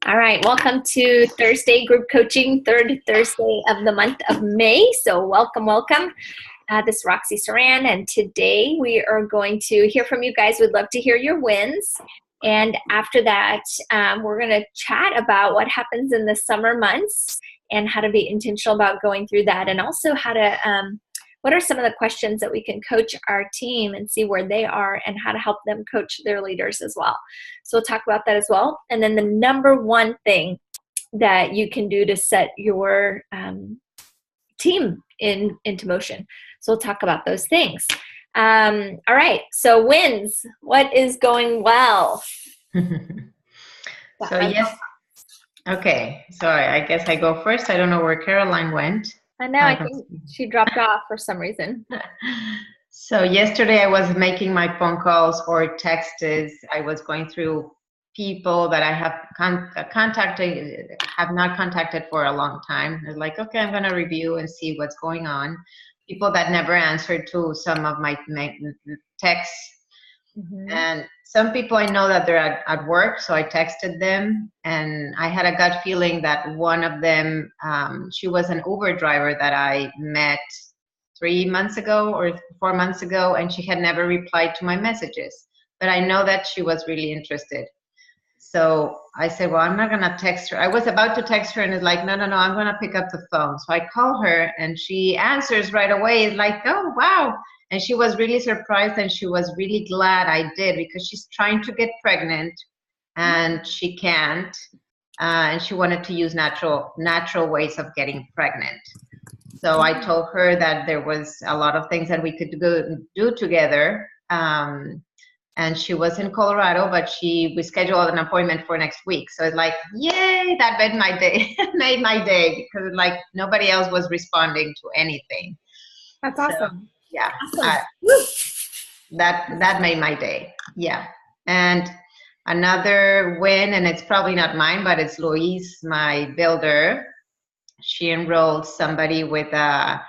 All right, welcome to Thursday Group Coaching, third Thursday of the month of May. So welcome. This is Roxy Saran, and today we are going to hear from you guys. We'd love to hear your wins. And after that, we're going to chat about what happens in the summer months and how to be intentional about going through that, and also how to what are some of the questions that we can coach our team and see where they are and how to help them coach their leaders as well. So we'll talk about that as well. And then the number one thing that you can do to set your team into motion. So we'll talk about those things. All right. So wins. What is going well? Yes. Okay. So I guess I go first. I don't know where Caroline went. I know. I think she dropped off for some reason. So yesterday I was making my phone calls or texts. I was going through people that I have have not contacted for a long time. I was like, okay, I'm going to review and see what's going on. People that never answered to some of my texts. Mm-hmm. And some people I know that they're at work, so I texted them, and I had a gut feeling that one of them, she was an Uber driver that I met 3 months ago or 4 months ago, and she had never replied to my messages. But I know that she was really interested. So I said, well, I'm not going to text her. I was about to text her, and it's like, no, I'm going to pick up the phone. So I call her, and she answers right away. It's like, oh, wow. And she was really surprised, and she was really glad I did, because she's trying to get pregnant and she can't. And she wanted to use natural ways of getting pregnant. So I told her that there was a lot of things that we could do together. And she was in Colorado, but we scheduled an appointment for next week. So it's like, yay, that made my day, because like nobody else was responding to anything. That's awesome. So, yeah, awesome. That made my day. Yeah. And another win, and it's probably not mine, but it's Louise, my builder. She enrolled somebody with a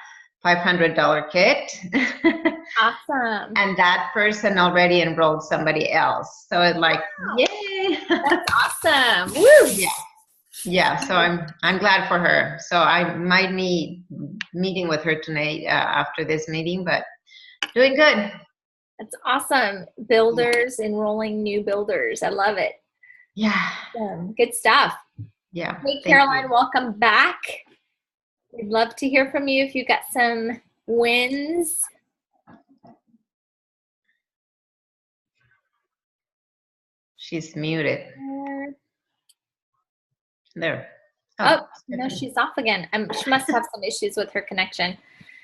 $500 kit. Awesome. And that person already enrolled somebody else. So it's like, wow. Yay. That's awesome. Woo. Yeah. So I'm glad for her. So I might be meeting with her tonight after this meeting, but doing good. That's awesome. Builders enrolling new builders. I love it. Yeah. Good stuff. Yeah. Hey, Caroline, welcome back. We'd love to hear from you if you got some wins. She's muted. There. Oh, no, she's off again. She must have some issues with her connection.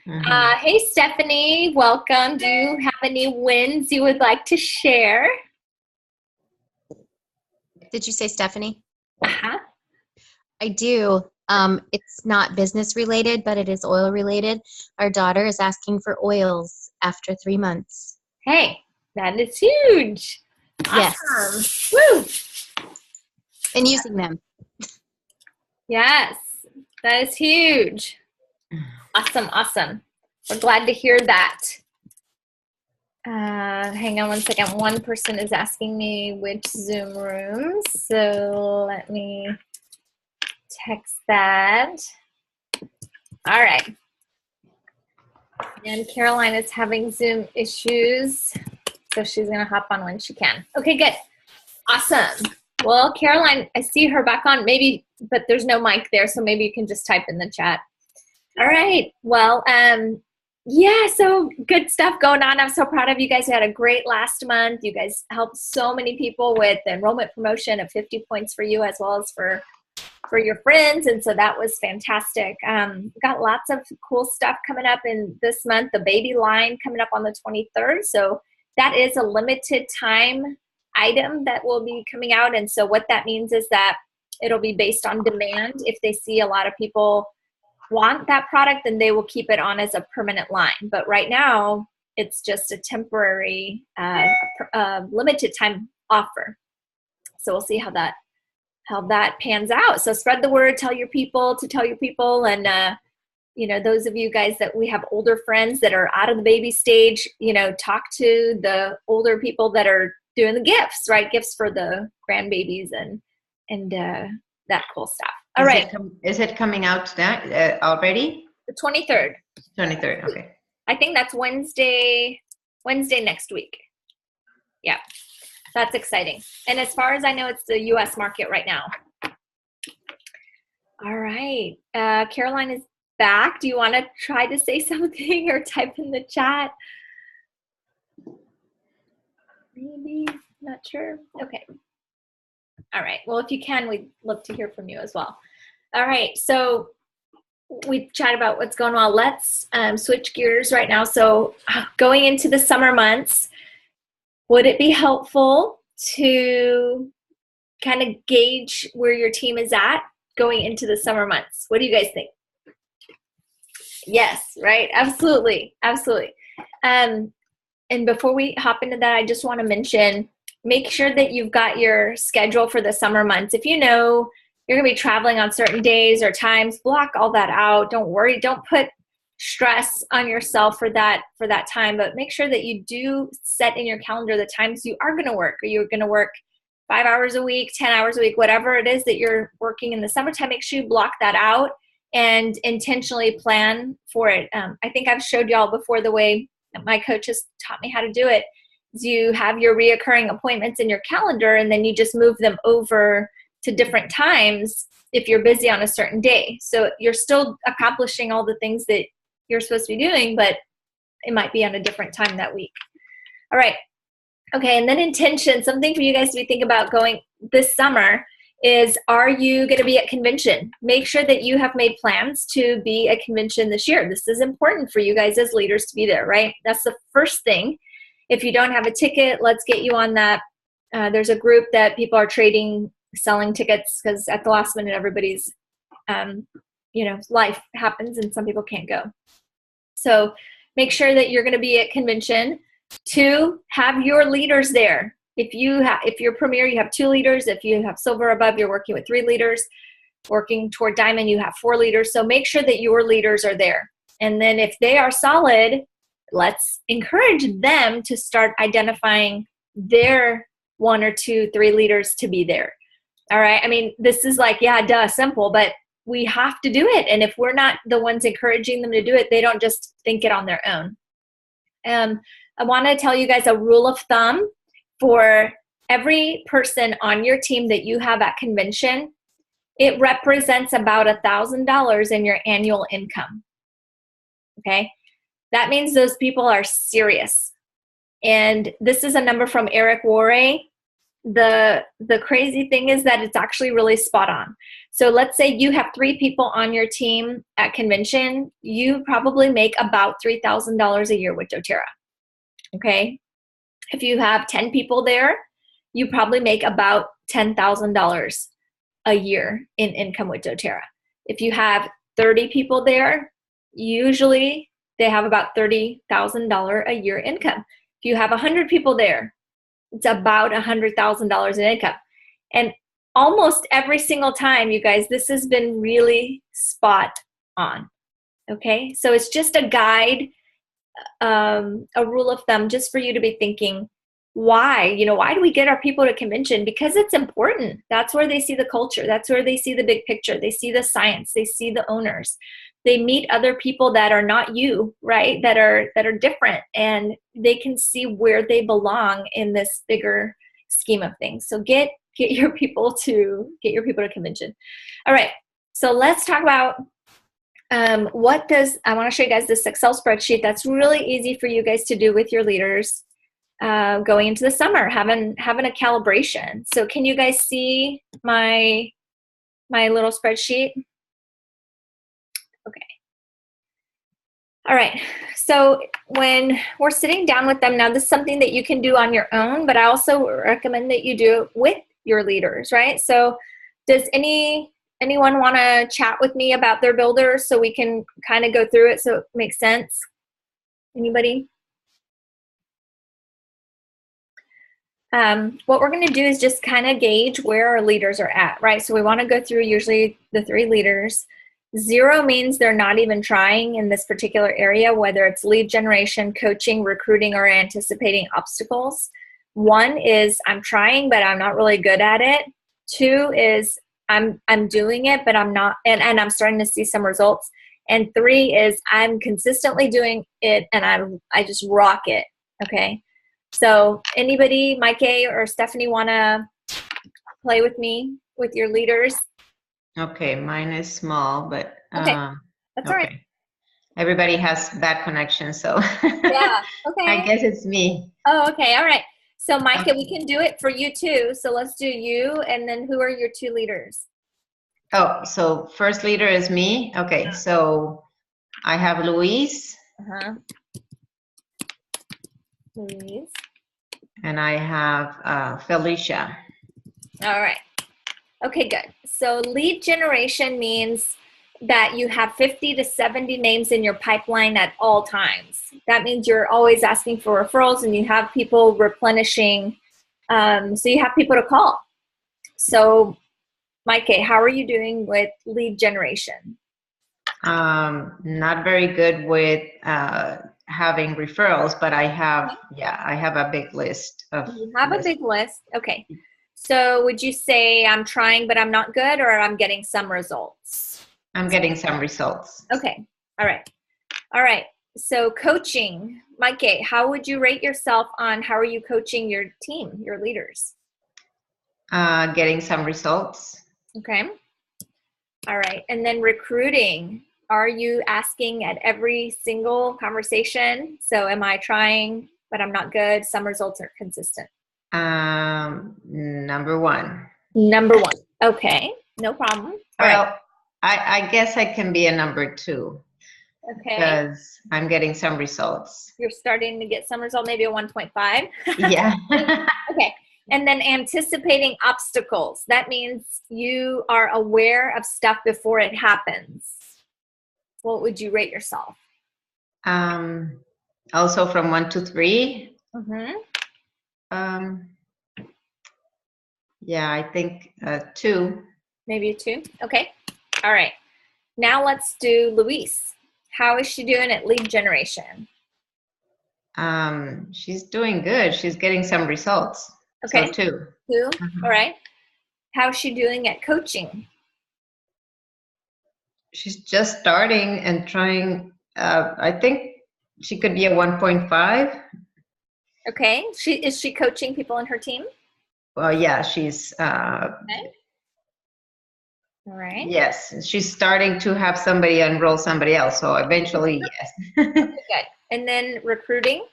Mm-hmm. Hey, Stephanie, welcome. Do you have any wins you would like to share? Did you say Stephanie? Uh-huh. I do. It's not business related, but it is oil related. Our daughter is asking for oils after 3 months. Hey, that is huge. Yes. Awesome. Woo. And using them. Yes, that is huge. Awesome. We're glad to hear that. Hang on one second. One person is asking me which Zoom rooms, so let me text that. All right. And Caroline is having Zoom issues, so she's going to hop on when she can. Okay, good. Awesome. Well, Caroline, I see her back on, maybe, but there's no mic there, so maybe you can just type in the chat. All right. Well, yeah, so good stuff going on. I'm so proud of you guys. You had a great last month. You guys helped so many people with the enrollment promotion of 50 points for you as well as for your friends, and so that was fantastic. Got lots of cool stuff coming up in this month. The baby line coming up on the 23rd, so that is a limited time item that will be coming out, and so what that means is that it'll be based on demand. If they see a lot of people want that product, then they will keep it on as a permanent line. But right now, it's just a temporary, limited time offer. So we'll see how that pans out. So spread the word, tell your people, and those of you guys that we have older friends that are out of the baby stage, talk to the older people that are doing the gifts, right? Gifts for the grandbabies and that cool stuff. All right. Is it coming out already? The 23rd. 23rd, okay. I think that's Wednesday next week. Yeah, that's exciting. And as far as I know, it's the U.S. market right now. All right. Caroline is back. Do you want to try to say something or type in the chat? Maybe, not sure. Okay. All right. Well, if you can, we'd love to hear from you as well. All right. So we chat about what's going on. Let's switch gears right now. So going into the summer months, would it be helpful to kind of gauge where your team is at going into the summer months? What do you guys think? Yes, right. Absolutely. Absolutely. And before we hop into that, I just want to mention, make sure that you've got your schedule for the summer months. If you know you're going to be traveling on certain days or times, block all that out. Don't worry. Don't put stress on yourself for that time, but make sure that you do set in your calendar the times you are going to work. Are you going to work 5 hours a week, 10 hours a week, whatever it is that you're working in the summertime? Make sure you block that out and intentionally plan for it. I think I've showed y'all before the way my coach has taught me how to do it. Is you have your reoccurring appointments in your calendar, and then you just move them over to different times if you're busy on a certain day. So you're still accomplishing all the things that you're supposed to be doing, but it might be on a different time that week. All right. Okay. And then intention, something for you guys to be thinking about going this summer is, are you going to be at convention? Make sure that you have made plans to be at convention this year. This is important for you guys as leaders to be there, right? That's the first thing. If you don't have a ticket, let's get you on that. There's a group that people are selling tickets, because at the last minute, everybody's, life happens and some people can't go. So make sure that you're going to be at convention. 2, have your leaders there. If you're premier, you have 2 leaders. If you have silver above, you're working with 3 leaders. Working toward diamond, you have 4 leaders. So make sure that your leaders are there. And then if they are solid, let's encourage them to start identifying their 1 or 2, 3 leaders to be there. All right. I mean, this is like, yeah, duh, simple, but we have to do it. And if we're not the ones encouraging them to do it, they don't just think it on their own. I want to tell you guys a rule of thumb for every person on your team that you have at convention. It represents about $1,000 in your annual income. Okay. That means those people are serious. And this is a number from Eric Worre. The crazy thing is that it's actually really spot on. So let's say you have 3 people on your team at convention. You probably make about $3,000 a year with doTERRA. Okay. If you have 10 people there, you probably make about $10,000 a year in income with doTERRA. If you have 30 people there, usually they have about $30,000 a year income. If you have 100 people there, it's about $100,000 in income. And almost every single time, you guys, this has been really spot on. Okay. So it's just a guide, a rule of thumb, just for you to be thinking, why do we get our people to convention? Because it's important. That's where they see the culture. That's where they see the big picture. They see the science. They see the owners. They meet other people that are not you, right? That are different, and they can see where they belong in this bigger scheme of things. So get your people to convention. All right. So let's talk about I want to show you guys this Excel spreadsheet that's really easy for you guys to do with your leaders going into the summer, having a calibration. So can you guys see my little spreadsheet? Okay. All right. So when we're sitting down with them, now this is something that you can do on your own, but I also recommend that you do it with your leaders, right? So does anyone want to chat with me about their builder so we can kind of go through it so it makes sense? Anybody? What we're going to do is just kind of gauge where our leaders are at, right? So we want to go through usually the 3 leaders. 0 means they're not even trying in this particular area, whether it's lead generation, coaching, recruiting, or anticipating obstacles. 1 is I'm trying, but I'm not really good at it. 2 is I'm doing it, but I'm not, and I'm starting to see some results. And 3 is I'm consistently doing it and I just rock it. Okay. So anybody, Mike or Stephanie, want to play with me with your leaders? Okay, mine is small, but Okay, that's all right. Everybody has bad connection, so Yeah, okay. I guess it's me. Oh, okay, all right. So Micah, we can do it for you too. So let's do you, and then who are your 2 leaders? Oh, so first leader is me. Okay, so I have Louise. Louise. And I have Felicia. All right. Okay, good. So lead generation means that you have 50 to 70 names in your pipeline at all times. That means you're always asking for referrals and you have people replenishing. So you have people to call. So, Mike, how are you doing with lead generation? Not very good with having referrals, but I have, I have a big list of. You have a big list. Okay. So would you say I'm trying, but I'm not good, or I'm getting some results? I'm getting some results. Okay. All right. All right. So coaching, Mike, how would you rate yourself on how are you coaching your team, your leaders? Getting some results. Okay. All right. And then recruiting, are you asking at every single conversation? So am I trying, but I'm not good? Some results are consistent. Number 1. Number 1. Okay. No problem. All right. I guess I can be a number 2. Okay. Because I'm getting some results. You're starting to get some result, maybe a 1.5. Yeah. Okay. And then anticipating obstacles. That means you are aware of stuff before it happens. What would you rate yourself? Also from 1 to 3. Yeah, I think 2. Maybe a 2. Okay. All right. Now let's do Louise. How is she doing at lead generation? She's doing good. She's getting some results. Okay. So 2. 2. All right. How's she doing at coaching? She's just starting and trying. I think she could be a 1.5. Okay. Is she coaching people on her team? Well, yeah, she's. Okay. All right. Yes, she's starting to have somebody enroll somebody else. So eventually, yes. Okay, good. And then recruiting?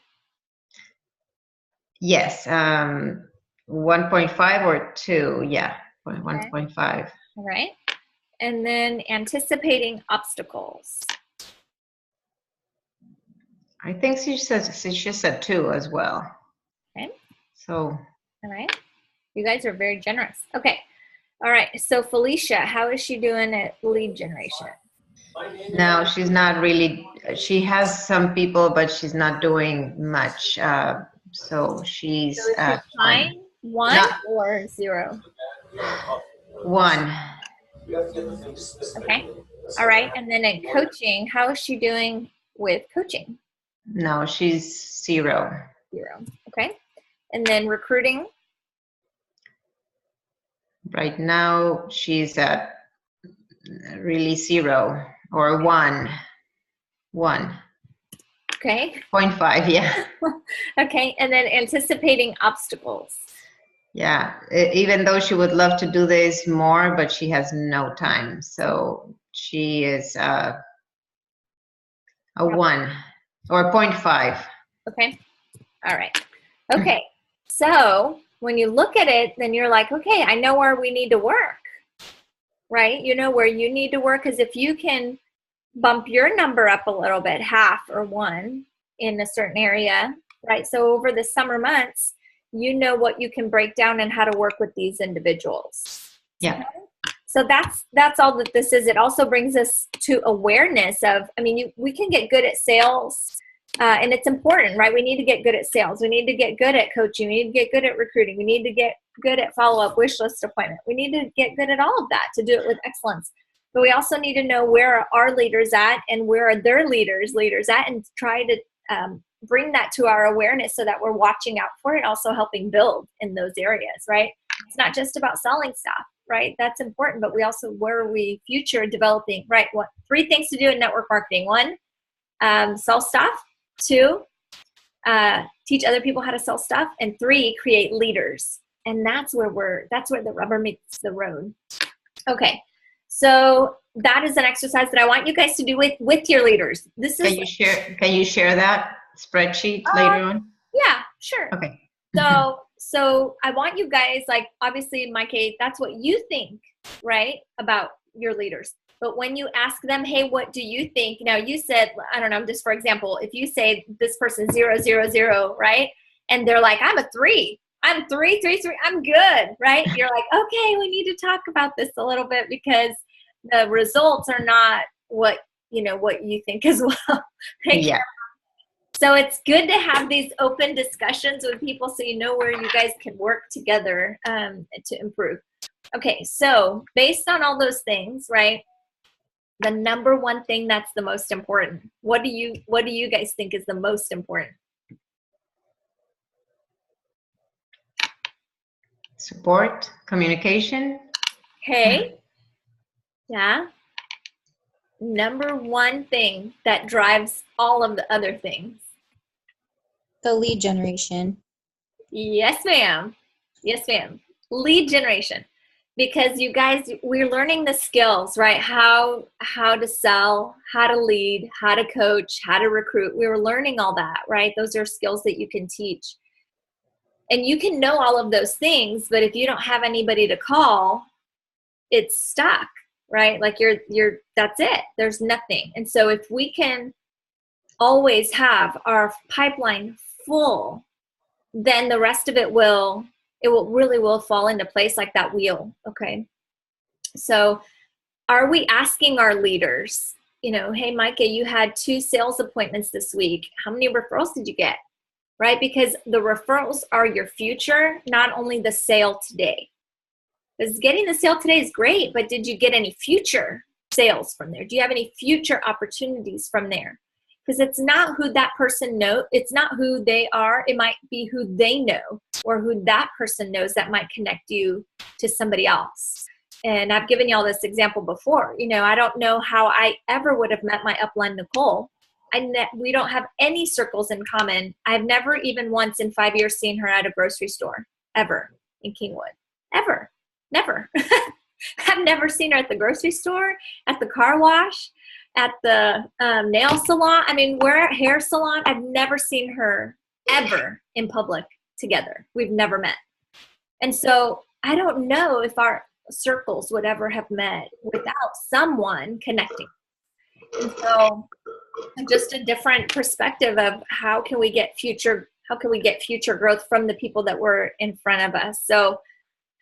Yes, 1.5 or 2. Yeah, 1.5. All right. And then anticipating obstacles. I think she said 2 as well. Okay. So. All right. You guys are very generous. Okay. All right. So Felicia, how is she doing at lead generation? No, she's not really. She has some people, but she's not doing much. So she's at 1. 1 or 0? 1. Okay. All right. And then at coaching, how is she doing with coaching? No, she's 0. 0. Okay. And then recruiting? Right now, she's at really 0 or 1. 1. Okay. 0.5, yeah. Okay. And then anticipating obstacles. Yeah, even though she would love to do this more, but she has no time. So she is a 1 or 0.5. Okay. All right. Okay. So when you look at it, then you're like, okay, I know where we need to work, right? You know where you need to work, because if you can bump your number up a little bit, half or 1 in a certain area, right? So over the summer months, you know what you can break down and how to work with these individuals. Yeah. So that's all that this is. It also brings us to awareness of, I mean, we can get good at sales, and it's important, right? We need to get good at sales. We need to get good at coaching. We need to get good at recruiting. We need to get good at follow-up, wish list appointment. We need to get good at all of that to do it with excellence. But we also need to know where are our leaders at and where are their leaders at, and try to bring that to our awareness so that we're watching out for it, also helping build in those areas, right? It's not just about selling stuff, right? That's important, but we also, where are we future developing, right? What 3 things to do in network marketing? 1, sell stuff. 2, teach other people how to sell stuff. And 3, create leaders. And that's where the rubber meets the road. Okay. So that is an exercise that I want you guys to do with your leaders. This is. Can you share that spreadsheet later on? Yeah, sure. Okay. So I want you guys, like, obviously, Mike, that's what you think, right, about your leaders. But when you ask them, hey, what do you think? Now, you said, I don't know, just for example, if you say this person's 0, 0, 0, right? And they're like, I'm a 3. I'm 3, 3, 3. I'm good, right? You're like, okay, we need to talk about this a little bit because the results are not what you think as well. Right? Yeah. So it's good to have these open discussions with people so you know where you guys can work together to improve. Okay, so based on all those things, right, the number one thing that's the most important, what do you guys think is the most important? Support, communication. Okay. Yeah. Number one thing that drives all of the other things. The lead generation. Yes, ma'am. Yes, ma'am. Lead generation. Because you guys, we're learning the skills, right? How to sell, how to lead, how to coach, how to recruit. We were learning all that, right? Those are skills that you can teach. And you can know all of those things, but if you don't have anybody to call, it's stuck, right? Like that's it. There's nothing. And so if we can always have our pipeline full, then the rest of it will really fall into place like that wheel. Okay. So are we asking our leaders, hey, Micah, you had 2 sales appointments this week. How many referrals did you get? Right? Because the referrals are your future, not only the sale today. Because getting the sale today is great, but did you get any future sales from there? Do you have any future opportunities from there? Because it's not who that person knows. It's not who they are. It might be who they know or who that person knows that might connect you to somebody else. And I've given y'all this example before. I don't know how I ever would have met my upline Nicole. We don't have any circles in common. I've never even once in 5 years seen her at a grocery store, ever, in Kingwood. Ever. Never. I've never seen her at the grocery store, at the car wash, at the nail salon. We're at hair salon. I've never seen her ever in public together. We've never met. And so I don't know if our circles would ever have met without someone connecting. And so just a different perspective of how can we get future growth from the people that were in front of us. So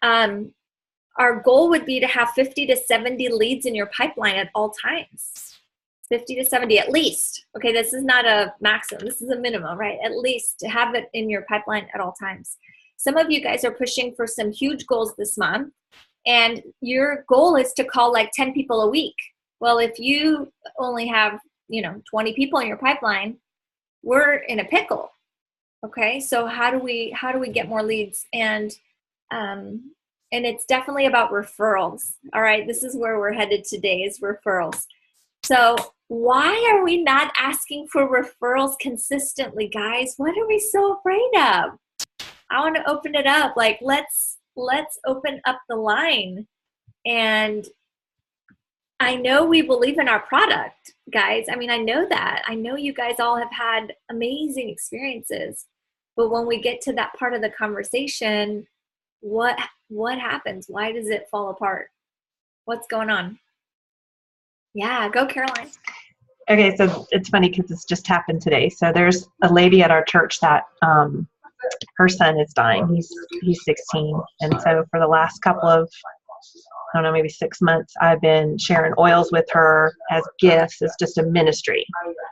our goal would be to have 50 to 70 leads in your pipeline at all times. 50 to 70 at least. Okay, this is not a maximum. This is a minimum, right? At least to have it in your pipeline at all times. Some of you guys are pushing for some huge goals this month, and your goal is to call like 10 people a week. Well, if you only have 20 people in your pipeline, we're in a pickle. Okay, so how do we get more leads? And it's definitely about referrals. All right, this is where we're headed today, is referrals. So why are we not asking for referrals consistently, guys? What are we so afraid of? I want to open it up. Like, let's open up the line. And I know we believe in our product, guys. I know that. I know you guys all have had amazing experiences. But when we get to that part of the conversation, what happens? Why does it fall apart? What's going on? Yeah, go Caroline. Okay, so it's funny because this just happened today. So there's a lady at our church that her son is dying. He's 16, and so for the last couple of, I don't know, maybe 6 months, I've been sharing oils with her as gifts. It's just a ministry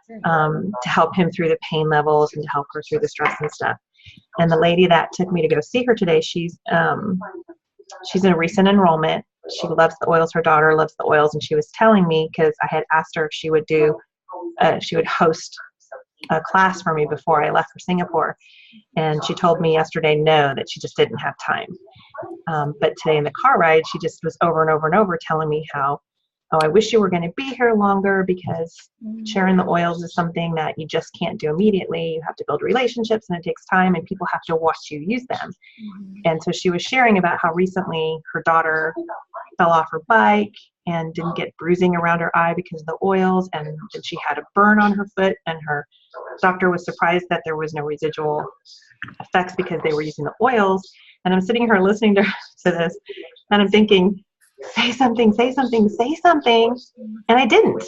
to help him through the pain levels and to help her through the stress and stuff. And the lady that took me to go see her today, she's in a recent enrollment. She loves the oils. Her daughter loves the oils. And she was telling me, because I had asked her if she would host a class for me before I left for Singapore. And she told me yesterday, no, that she just didn't have time. But today in the car ride, she just was over and over and over telling me how, oh, I wish you were going to be here longer because sharing the oils is something that you just can't do immediately. You have to build relationships and it takes time and people have to watch you use them. And so she was sharing about how recently her daughter fell off her bike and didn't get bruising around her eye because of the oils, and then she had a burn on her foot, and her doctor was surprised that there was no residual effects because they were using the oils. And I'm sitting here listening to this, and I'm thinking, say something, say something, say something. And I didn't.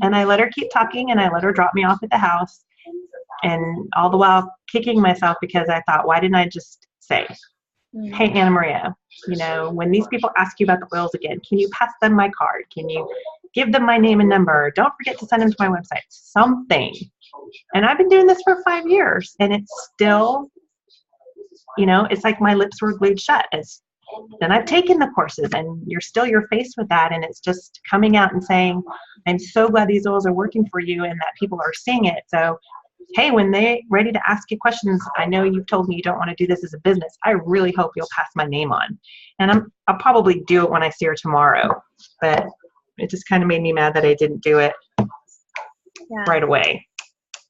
And I let her keep talking, and I let her drop me off at the house. And all the while kicking myself because I thought, why didn't I just say, hey, Anna Maria, you know, when these people ask you about the oils again, can you pass them my card? Can you give them my name and number? Don't forget to send them to my website. Something. And I've been doing this for 5 years, and it's still, you know, it's like my lips were glued shut. And I've taken the courses, and you're faced with that, and it's just coming out and saying, I'm so glad these oils are working for you and that people are seeing it. So, hey, when they're ready to ask you questions, I know you've told me you don't want to do this as a business. I really hope you'll pass my name on. And I'll probably do it when I see her tomorrow. But it just kind of made me mad that I didn't do it right away.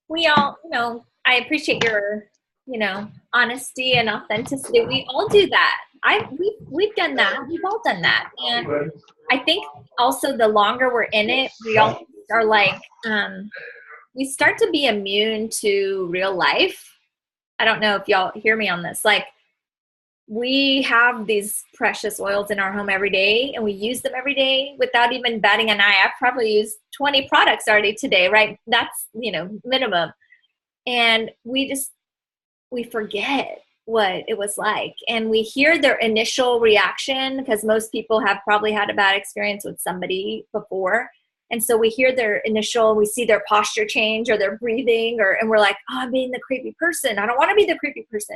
We all, you know, I appreciate your, you know, honesty and authenticity. We all do that. We've done that. We've all done that. And I think also the longer we're in it, we all are like, we start to be immune to real life. I don't know if y'all hear me on this. Like, we have these precious oils in our home every day, and we use them every day without even batting an eye. I've probably used 20 products already today, right? That's, you know, minimum. And we forget what it was like. And we hear their initial reaction because most people have probably had a bad experience with somebody before. And so we hear their initial, we see their posture change or their breathing, and we're like, oh, I'm being the creepy person. I don't want to be the creepy person.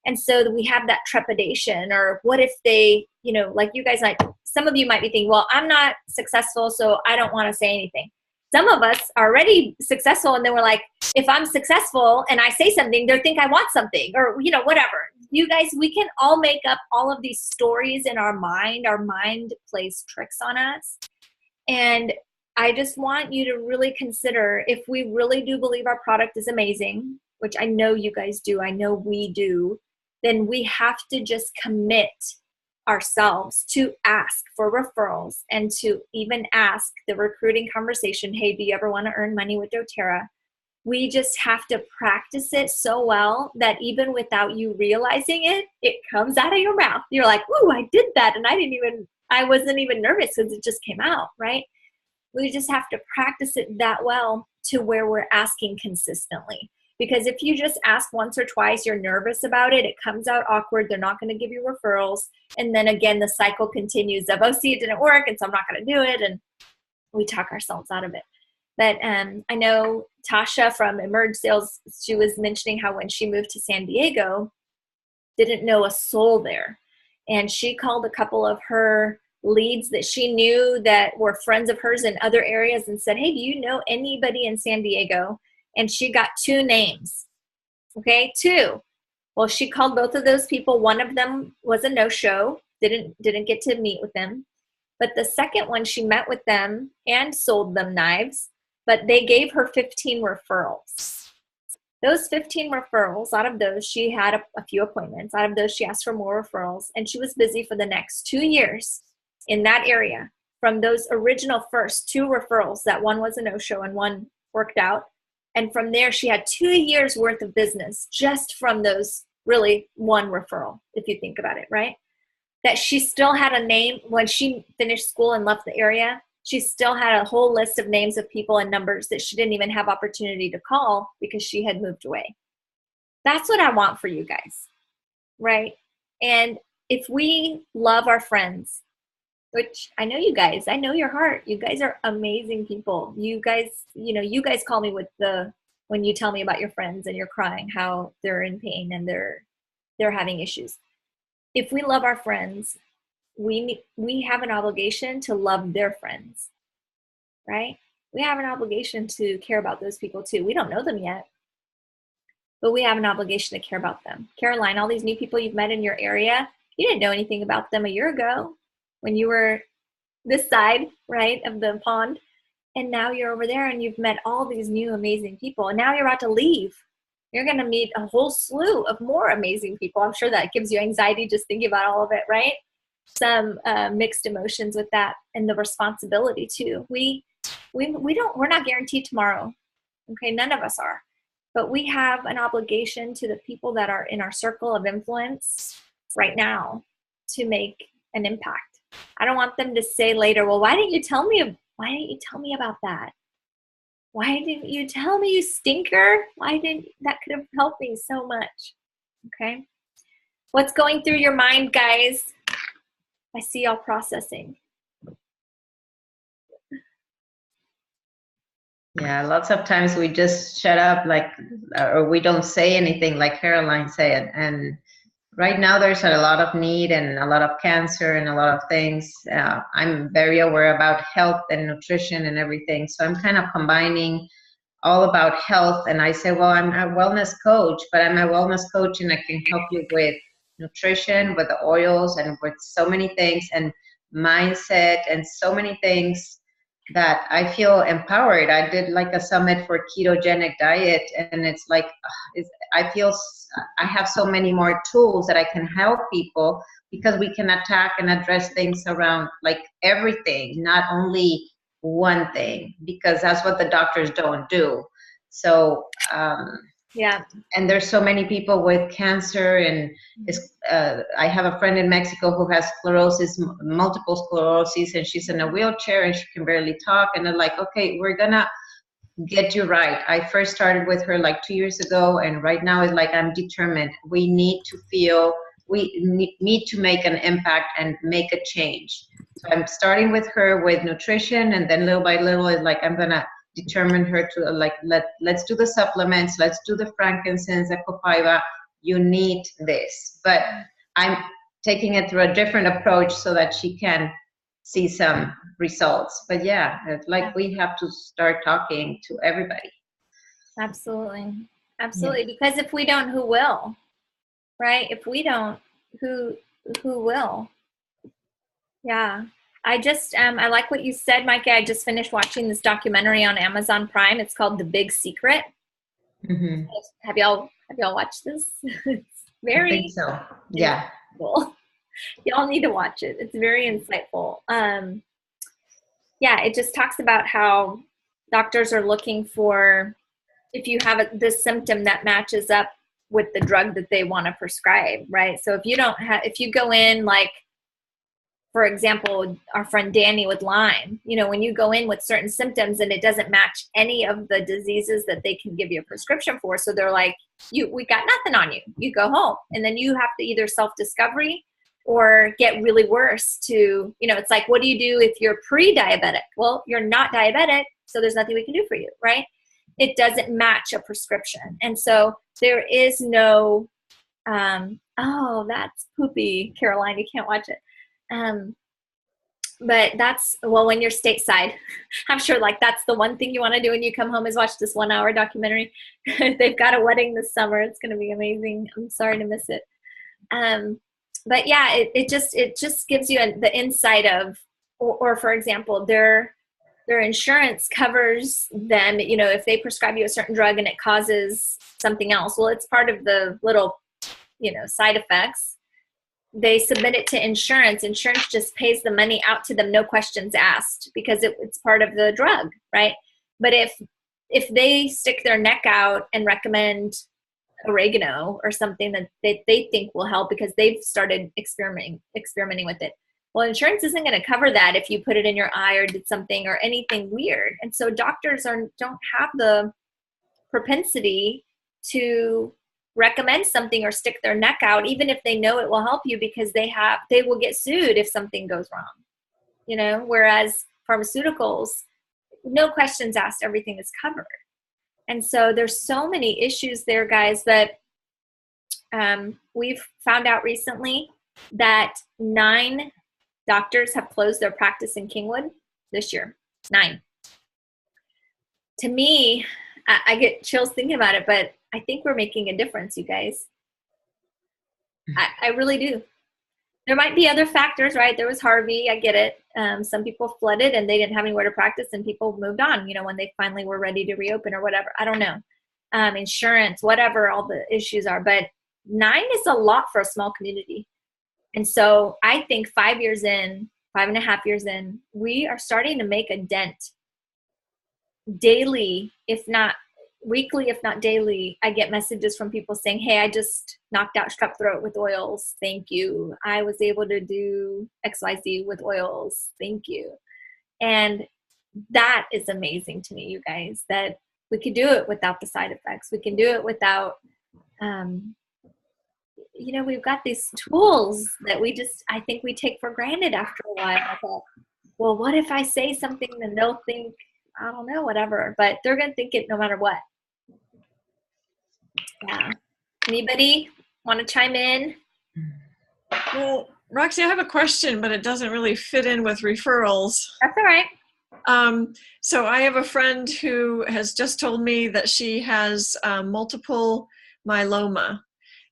And so we have that trepidation, or what if they, you know, like you guys, like some of you might be thinking, well, I'm not successful, so I don't want to say anything. Some of us are already successful, and then we're like, if I'm successful and I say something, they'll think I want something, or, you know, whatever. You guys, we can all make up all of these stories in our mind. Our mind plays tricks on us. And I just want you to really consider, if we really do believe our product is amazing, which I know you guys do, I know we do, then we have to just commit ourselves to ask for referrals and to even ask the recruiting conversation, hey, do you ever want to earn money with doTERRA? We just have to practice it so well that even without you realizing it, it comes out of your mouth. You're like, ooh, I did that, and I wasn't even nervous because it just came out, right? We just have to practice it that well to where we're asking consistently. Because if you just ask once or twice, you're nervous about it, it comes out awkward, they're not going to give you referrals. And then again, the cycle continues of, oh, see, it didn't work, and so I'm not going to do it. And we talk ourselves out of it. But I know Tasha from Emerge Sales, she was mentioning how when she moved to San Diego, didn't know a soul there. And she called a couple of her leads that she knew that were friends of hers in other areas and said, hey, do you know anybody in San Diego? And she got 2 names. Okay, 2. Well, she called both of those people. One of them was a no-show, didn't get to meet with them. But the second one, she met with them and sold them knives, but they gave her 15 referrals. Those 15 referrals, out of those, she had a few appointments. Out of those, she asked for more referrals, and she was busy for the next 2 years in that area. From those original first 2 referrals, that one was a no-show and one worked out. And from there, she had 2 years worth of business just from those really one referral, if you think about it, right? That she still had a name when she finished school and left the area. She still had a whole list of names of people and numbers that she didn't even have opportunity to call because she had moved away. That's what I want for you guys, right? And if we love our friends, which I know you guys, I know your heart. You guys are amazing people. You guys, you know, you guys call me when you tell me about your friends and you're crying, how they're in pain and they're having issues. If we love our friends, we have an obligation to love their friends, right? We have an obligation to care about those people too. We don't know them yet, but we have an obligation to care about them. Caroline, all these new people you've met in your area, You didn't know anything about them a year ago when you were this side, right, of the pond. And now you're over there and you've met all these new amazing people. And now you're about to leave. You're going to meet a whole slew of more amazing people. I'm sure that gives you anxiety just thinking about all of it, right? Some mixed emotions with that, and the responsibility too. We're not guaranteed tomorrow. Okay, none of us are. But we have an obligation to the people that are in our circle of influence right now to make an impact. I don't want them to say later, well, why didn't you tell me about that? Why didn't you tell me, you stinker? That could have helped me so much. Okay. What's going through your mind, guys? I see y'all processing. Yeah, lots of times we just shut up, or we don't say anything, like Caroline said. And right now there's a lot of need and a lot of cancer and a lot of things. I'm very aware about health and nutrition and everything. So I'm kind of combining all about health. And I say, well, I'm a wellness coach, but I'm a wellness coach and I can help you with nutrition, with the oils, and with so many things, and mindset, and so many things that I feel empowered. I did like a summit for ketogenic diet, and it's like, I feel I have so many more tools that I can help people, because we can attack and address things around like everything, not only one thing, because that's what the doctors don't do. So, yeah. And there's so many people with cancer, and I have a friend in Mexico who has multiple sclerosis, and she's in a wheelchair and she can barely talk. And they're like, okay, we're gonna get you right. I first started with her like 2 years ago, and right now it's like, I'm determined. We need to make an impact and make a change. So I'm starting with her with nutrition, and then little by little, it's like, I'm gonna determine her to like, let's do the supplements, let's do the frankincense, the copaiba. You need this, but I'm taking it through a different approach so that she can see some results. But yeah, like, we have to start talking to everybody. Absolutely. Yeah. Because if we don't, who will? Right? If we don't, who will? Yeah. I like what you said, Micah. I just finished watching this documentary on Amazon Prime. It's called The Big Secret. Mm-hmm. Have y'all watched this? It's very, I think so. Yeah. Cool. Y'all need to watch it. It's very insightful. Yeah, it just talks about how doctors are looking for, if you have this symptom that matches up with the drug that they want to prescribe, right? So if you go in, like, for example, our friend Danny with Lyme, when you go in with certain symptoms and it doesn't match any of the diseases that they can give you a prescription for, so they're like, we got nothing on you. You go home. And then you have to either self-discovery or get really worse to, it's like, what do you do if you're pre-diabetic? Well, you're not diabetic, so there's nothing we can do for you, right? It doesn't match a prescription. And so there is no, oh, that's poopy, Caroline, you can't watch it. But when you're stateside, I'm sure like that's the one thing you want to do when you come home is watch this 1 hour documentary. They've got a wedding this summer. It's going to be amazing. I'm sorry to miss it. But yeah, it just gives you the insight of, or for example, their insurance covers them, if they prescribe you a certain drug and it causes something else. Well, it's part of the little, side effects. They submit it to insurance. Insurance just pays the money out to them, no questions asked, because it's part of the drug, right? But if they stick their neck out and recommend oregano or something that they think will help because they've started experimenting with it, well, insurance isn't going to cover that if you put it in your eye or did something or anything weird. And so doctors don't have the propensity to recommend something or stick their neck out, even if they know it will help you, because they will get sued if something goes wrong, whereas pharmaceuticals, no questions asked, everything is covered. And so there's so many issues there, guys, that we've found out recently that 9 doctors have closed their practice in Kingwood this year. 9. To me, I get chills thinking about it, but I think we're making a difference, you guys. I really do. There might be other factors, right? There was Harvey, I get it. Some people flooded and they didn't have anywhere to practice, and people moved on, when they finally were ready to reopen or whatever. I don't know. Insurance, whatever all the issues are. But 9 is a lot for a small community. And so I think 5 years in, 5.5 years in, we are starting to make a dent. Daily, if not weekly, if not daily, I get messages from people saying, hey, I just knocked out strep throat with oils. Thank you. I was able to do XYZ with oils. Thank you. And that is amazing to me, you guys, that we could do it without the side effects. We can do it without, we've got these tools that I think we take for granted after a while. I thought, well, what if I say something and they'll think, I don't know, whatever, but they're going to think it no matter what. Yeah. Anybody want to chime in? Well, Roxy, I have a question, but it doesn't really fit in with referrals. That's all right. So I have a friend who has just told me that she has multiple myeloma,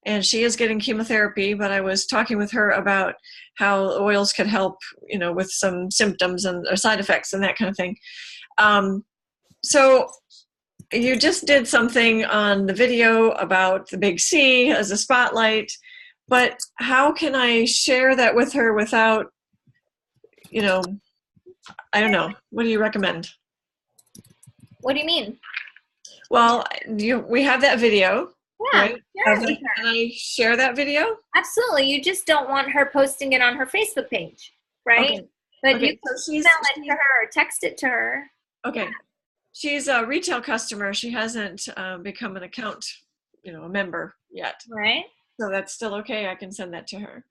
and she is getting chemotherapy, but I was talking with her about how oils could help, with some symptoms and or side effects and that kind of thing. So you just did something on the video about the big C as a spotlight, but how can I share that with her without, I don't know. What do you recommend? What do you mean? Well, we have that video. Yeah, right? Can I share that video? Absolutely. You just don't want her posting it on her Facebook page, right? Okay. But you can email it to her or text it to her. Okay. She's a retail customer. She hasn't become an account, a member yet. Right. So that's still okay. I can send that to her.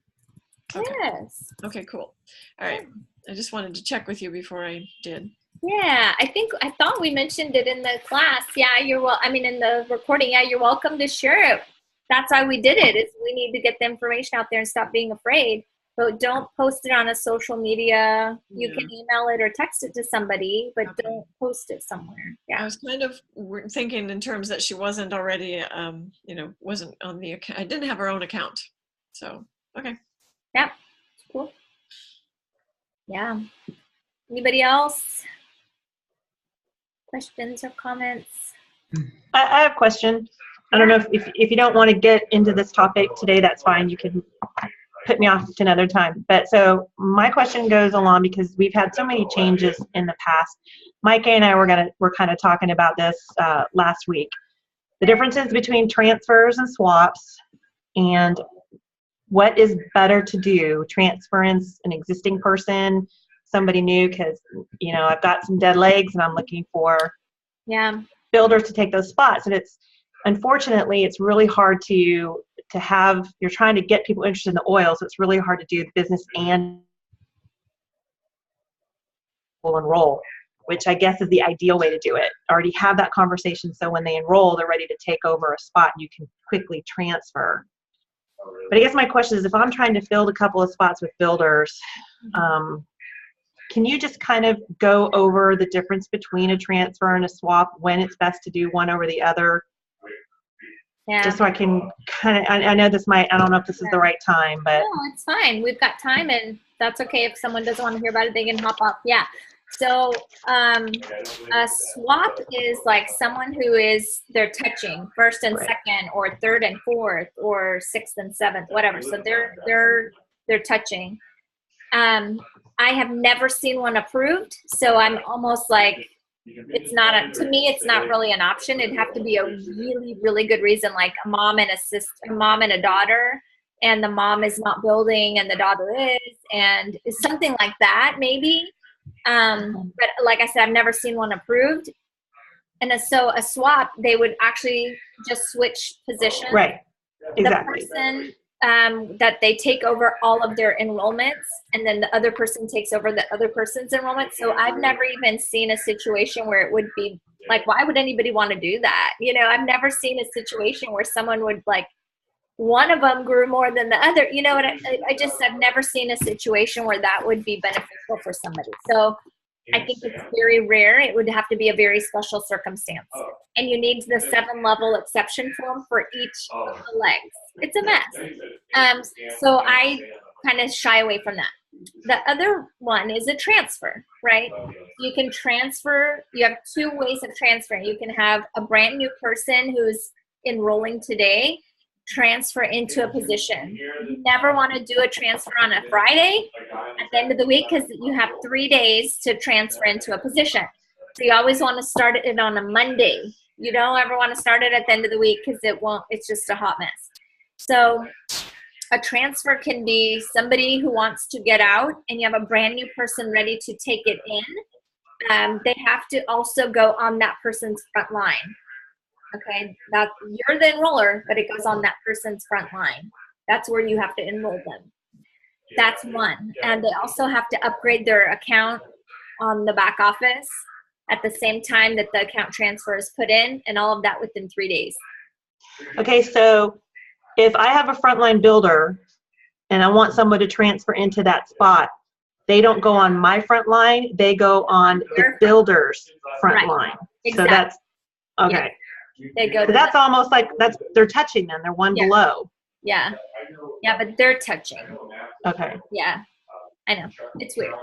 Okay. Yes. Okay, cool. All right. I just wanted to check with you before I did. Yeah, I thought we mentioned it in the class. Yeah, in the recording. Yeah, you're welcome to share it. That's why we did it, is we need to get the information out there and stop being afraid. But don't post it on a social media. You can email it or text it to somebody, but don't post it somewhere. Yeah. I was kind of thinking in terms that she wasn't already, wasn't on the account. I didn't have her own account. So, okay. Yeah, cool. Yeah. Anybody else? Questions or comments? I have a question. I don't know if you don't want to get into this topic today, that's fine. You can put me off to another time. But so my question goes along because we've had so many changes in the past. Micah and I were kind of talking about this last week. The differences between transfers and swaps, and what is better to do, transference an existing person, somebody new, because I've got some dead legs and I'm looking for builders to take those spots. And unfortunately it's really hard to have, you're trying to get people interested in the oil, so it's really hard to do the business and will enroll, which I guess is the ideal way to do it. Already have that conversation so when they enroll, they're ready to take over a spot and you can quickly transfer. But I guess my question is, if I'm trying to fill a couple of spots with builders, can you just kind of go over the difference between a transfer and a swap, when it's best to do one over the other? Yeah. Just so I can kind of, I know I don't know if this is the right time, but. No, it's fine. We've got time, and that's okay. If someone doesn't want to hear about it, they can hop off. Yeah. So a swap is like someone who they're touching first and second, or third and fourth, or sixth and seventh, whatever. So they're touching. I have never seen one approved, so I'm almost like, to me it's not really an option. It'd have to be a really, really good reason, like a mom and a daughter, and the mom is not building and the daughter is, and it's something like that maybe. But like I said, I've never seen one approved. And so a swap, they would actually just switch positions. Right. Exactly. The person that they take over all of their enrollments, and then the other person takes over the other person's enrollment. So I've never even seen a situation where it would be like, why would anybody want to do that? I've never seen a situation where someone would like, one of them grew more than the other. I've never seen a situation where that would be beneficial for somebody. So I think it's very rare. It would have to be a very special circumstance. And you need the 7-level exception form for each of the legs. It's a mess. So I kind of shy away from that. The other one is a transfer, right? You can transfer, you have two ways of transferring. You can have a brand new person who's enrolling today transfer into a position. You never want to do a transfer on a Friday at the end of the week because you have 3 days to transfer into a position. So you always want to start it on a Monday. You don't ever want to start it at the end of the week because it's just a hot mess. So a transfer can be somebody who wants to get out and you have a brand new person ready to take it in. They have to also go on that person's front line. Okay, that you're the enroller, but it goes on that person's front line. That's where you have to enroll them. That's one. And they also have to upgrade their account on the back office at the same time that the account transfer is put in, and all of that within 3 days. Okay, so if I have a frontline builder and I want someone to transfer into that spot, they don't go on my front line, they go on the builder's front line. Exactly. So that's, okay. Yeah. They go. So that's almost like they're touching them. They're one below. Yeah. Yeah, but they're touching. Okay. Yeah. I know. It's weird.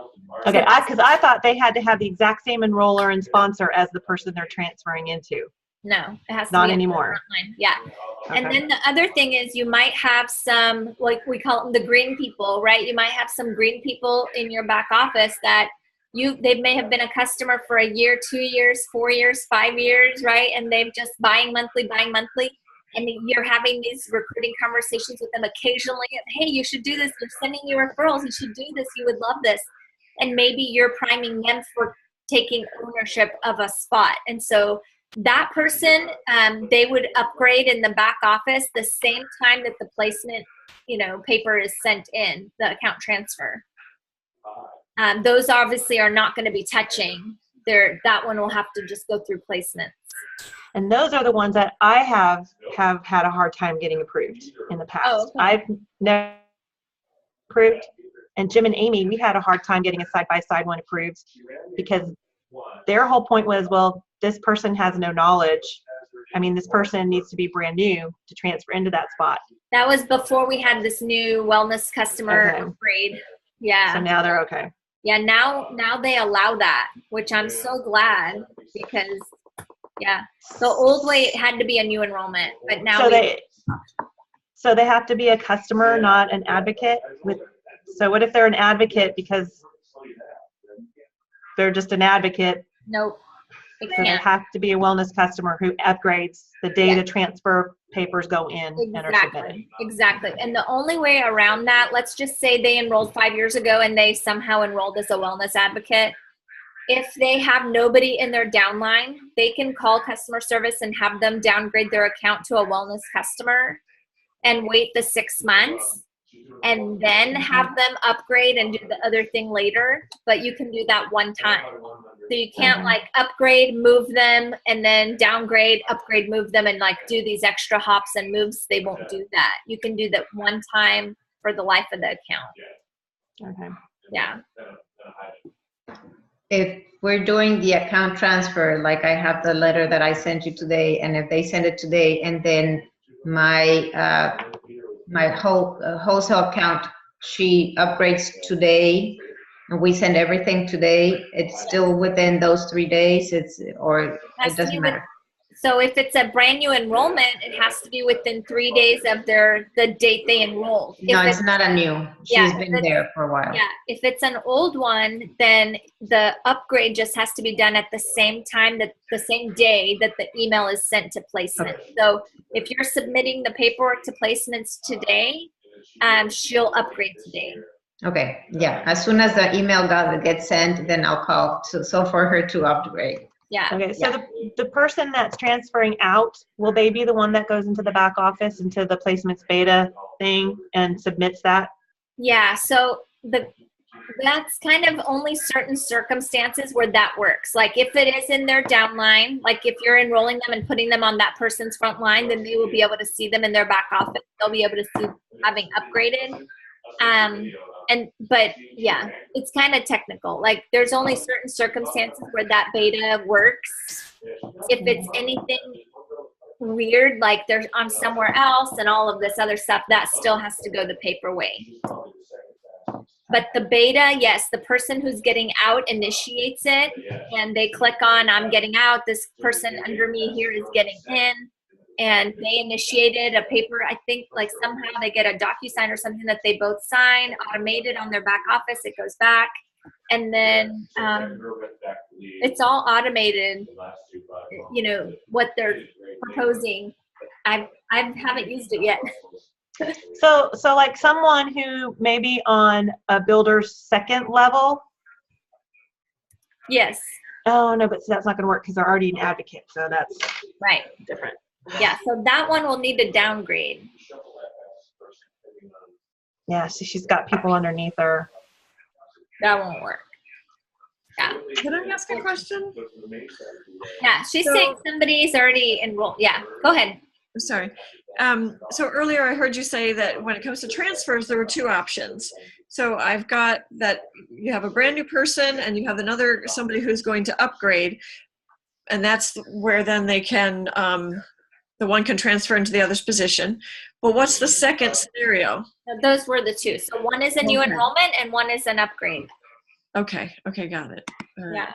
Okay, because I thought they had to have the exact same enroller and sponsor as the person they're transferring into. No, it has to Not be anymore. Frontline. Yeah. Okay. And then the other thing is you might have some, like we call them the green people, right? You might have some green people in your back office that they may have been a customer for a year, 2 years, 4 years, 5 years, right? And they've just buying monthly. And you're having these recruiting conversations with them occasionally. Hey, you should do this. They're sending you referrals. You should do this. You would love this. And maybe you're priming them for taking ownership of a spot. And so that person, they would upgrade in the back office the same time that the placement, paper is sent in, the account transfer. Those obviously are not going to be touching. That one will have to just go through placements. And those are the ones that I have had a hard time getting approved in the past. Oh, okay. I've never approved. And Jim and Amy, we had a hard time getting a side-by-side one approved because their whole point was, well, this person has no knowledge. I mean, this person needs to be brand new to transfer into that spot. That was before we had this new wellness customer upgrade. Yeah. So now they're okay. Yeah, now they allow that, which I'm so glad because, yeah, the old way it had to be a new enrollment, but now so they have to be a customer, not an advocate. So what if they're an advocate because they're just an advocate? Nope. So they have to be a wellness customer who upgrades the day the transfer papers go in and are submitted. Exactly. And the only way around that, let's just say they enrolled 5 years ago and they somehow enrolled as a wellness advocate. If they have nobody in their downline, they can call customer service and have them downgrade their account to a wellness customer and wait the 6 months and then have them upgrade and do the other thing later. But you can do that one time. So you can't upgrade, move them, and then downgrade, upgrade, move them, and do these extra hops and moves. They won't do that. You can do that one time for the life of the account. Okay. Yeah. If we're doing the account transfer, like I have the letter that I sent you today, and if they send it today, and then my wholesale account, she upgrades today, and we send everything today, it's still within those 3 days, it doesn't matter. So if it's a brand new enrollment, it has to be within 3 days of the date they enrolled. No, it's not a new. She's been there for a while. Yeah, if it's an old one, then the upgrade just has to be done at the same time, the same day that the email is sent to placement. Okay. So if you're submitting the paperwork to placements today, she'll upgrade today. Okay, yeah. As soon as the email gets sent, then I'll call so for her to upgrade. Yeah. Okay, so the person that's transferring out, will they be the one that goes into the back office, into the placements beta thing and submits that? Yeah, so that's kind of only certain circumstances where that works. Like if it is in their downline, like if you're enrolling them and putting them on that person's front line, then they will be able to see them in their back office. They'll be able to see having upgraded. But yeah, it's kind of technical. Like there's only certain circumstances where that beta works. If it's anything weird, like they're on somewhere else and all of this other stuff, that still has to go the paper way. But the beta, yes, the person who's getting out initiates it, and they click on, I'm getting out, this person under me here is getting in, and they initiated a paper. I think like somehow they get a DocuSign or something that they both sign, automated on their back office, it goes back, and then it's all automated, you know, what they're proposing. I haven't used it yet. So like someone who maybe on a builder's second level. Yes. Oh no, but see, that's not going to work because they're already an advocate. So that's right. Different. Yeah. So that one will need to downgrade. Yeah. So she's got people underneath her. That won't work. Yeah. Can I ask a question? Yeah. She's saying somebody's already enrolled. Yeah. Go ahead. I'm sorry. So earlier I heard you say that when it comes to transfers, there were two options. So I've got that you have a brand new person and you have somebody who's going to upgrade, and that's where then they can, the one can transfer into the other's position. But what's the second scenario? Those were the two. So one is a new enrollment and one is an upgrade. Okay, got it. All right. Yeah.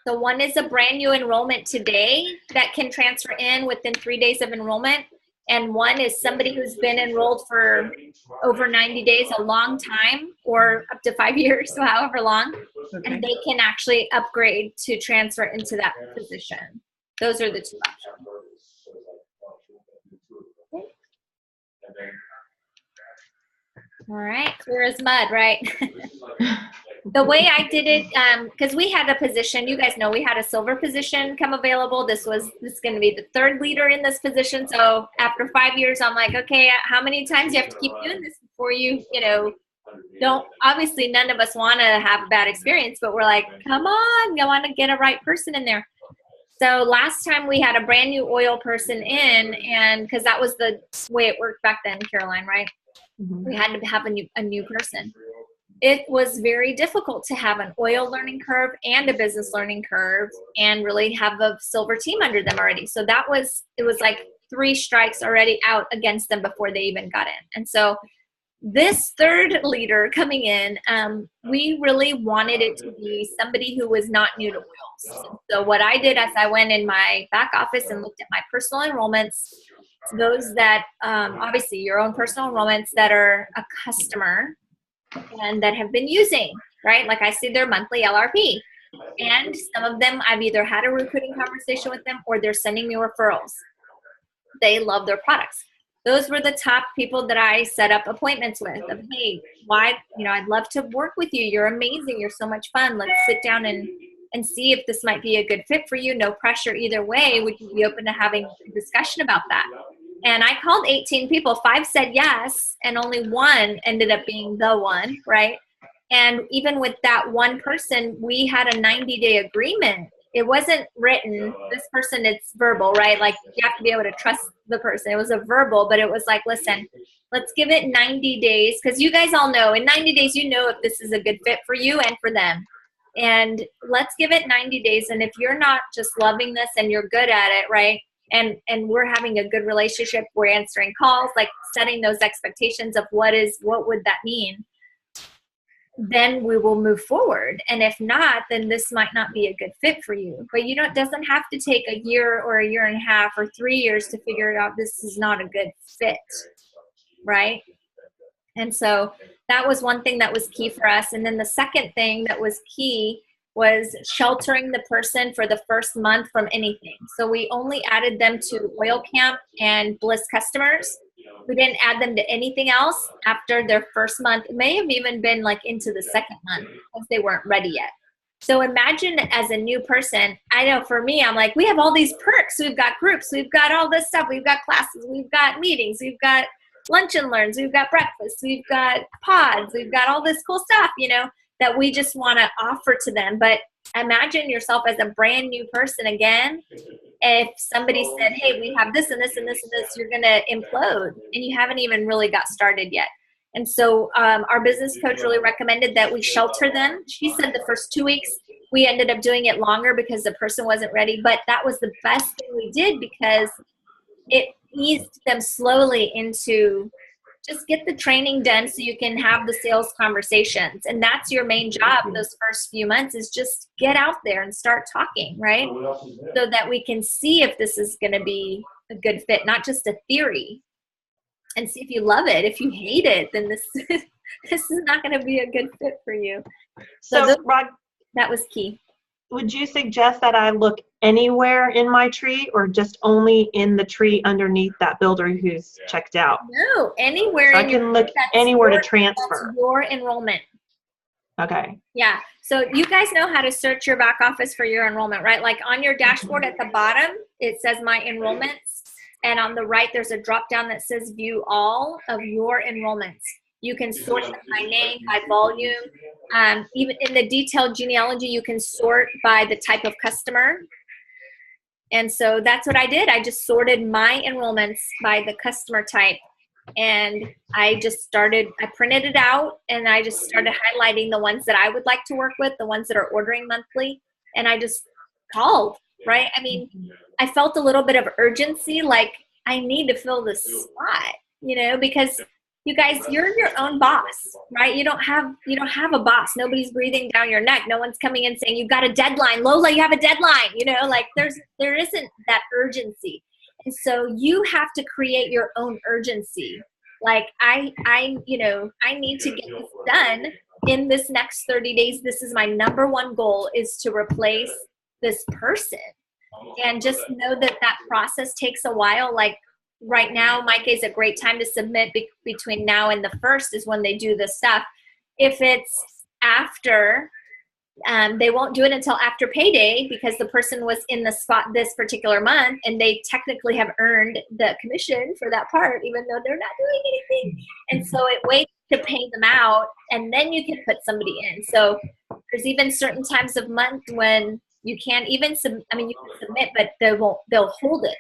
So one is a brand new enrollment today that can transfer in within 3 days of enrollment. And one is somebody who's been enrolled for over 90 days, a long time, or up to 5 years, so however long. Okay. And they can actually upgrade to transfer into that position. Those are the two options. All right, clear as mud, right? The way I did it, because we had a position, you guys know we had a silver position come available. This is going to be the third leader in this position. So after 5 years, I'm like, okay, how many times do you have to keep doing this before you don't, obviously none of us want to have a bad experience, but we're like, come on, you want to get a right person in there. So last time we had a brand new oil person in, and because that was the way it worked back then, Caroline, right? Mm-hmm. We had to have a new person. It was very difficult to have an oil learning curve and a business learning curve and really have a silver team under them already. So it was like 3 strikes already out against them before they even got in. And so this third leader coming in, we really wanted it to be somebody who was not new to oils. So what I did as I went in my back office and looked at my personal enrollments, those that, obviously your own personal enrollments that are a customer and that have been using, right? Like I see their monthly LRP. And some of them, I've either had a recruiting conversation with them or they're sending me referrals. They love their products. Those were the top people that I set up appointments with. Of, hey, I'd love to work with you. You're amazing. You're so much fun. Let's sit down and see if this might be a good fit for you. No pressure either way. Would you be open to having a discussion about that? And I called 18 people. 5 said yes, and only 1 ended up being the one, right? And even with that one person, we had a 90-day agreement. It wasn't written. This person, it's verbal, right? Like you have to be able to trust the person. It was a verbal, but it was like, listen, let's give it 90 days. Because you guys all know in 90 days, you know if this is a good fit for you and for them. And let's give it 90 days. And if you're not just loving this and you're good at it, right? And we're having a good relationship, we're answering calls, like setting those expectations of what would that mean, then we will move forward. And if not, then this might not be a good fit for you. But it doesn't have to take a year or a year and a half or 3 years to figure out this is not a good fit, right? And so that was one thing that was key for us. And then the second thing that was key was sheltering the person for the first month from anything. So we only added them to Oil Camp and Bliss customers. We didn't add them to anything else after their first month. It may have even been like into the second month because they weren't ready yet. So imagine as a new person, I know for me, I'm like, we have all these perks. We've got groups. We've got all this stuff. We've got classes. We've got meetings. We've got lunch and learns. We've got breakfast. We've got pods. We've got all this cool stuff, that we just want to offer to them. But imagine yourself as a brand new person again. If somebody said, hey, we have this and this and this and this, you're going to implode and you haven't even really got started yet. And so our business coach really recommended that we shelter them. She said the first 2 weeks, we ended up doing it longer because the person wasn't ready. But that was the best thing we did because it eased them slowly into just get the training done so you can have the sales conversations. And that's your main job those first few months, is just get out there and start talking, right? So that we can see if this is going to be a good fit, not just a theory, and see if you love it. If you hate it, then this this is not going to be a good fit for you. So, Rod, that was key. Would you suggest that I look anywhere in my tree, or just only in the tree underneath that builder who's checked out? No, anywhere. So I can look anywhere to transfer. That's your enrollment. Okay. Yeah. So you guys know how to search your back office for your enrollment, right? Like on your dashboard at the bottom, it says My Enrollments. And on the right, there's a drop down that says View All of your enrollments. You can sort them by name, by volume. Even in the detailed genealogy, you can sort by the type of customer. And so that's what I did. I just sorted my enrollments by the customer type. And I printed it out, and I just started highlighting the ones that I would like to work with, the ones that are ordering monthly. And I just called, right? I mean, I felt a little bit of urgency, like I need to fill this spot, because you guys, you're your own boss, right? You don't have a boss. Nobody's breathing down your neck. No one's coming in saying, you've got a deadline. Lola, you have a deadline, like there isn't that urgency. And so you have to create your own urgency. Like I need to get this done in this next 30 days. This is my number one goal, is to replace this person. And just know that process takes a while. Like right now, Micah is a great time to submit between now and the 1st is when they do this stuff. If it's after, they won't do it until after payday, because the person was in the spot this particular month and they technically have earned the commission for that part, even though they're not doing anything. And so it waits to pay them out, and then you can put somebody in. So there's even certain times of month when you can't even you can submit, but they'll hold it.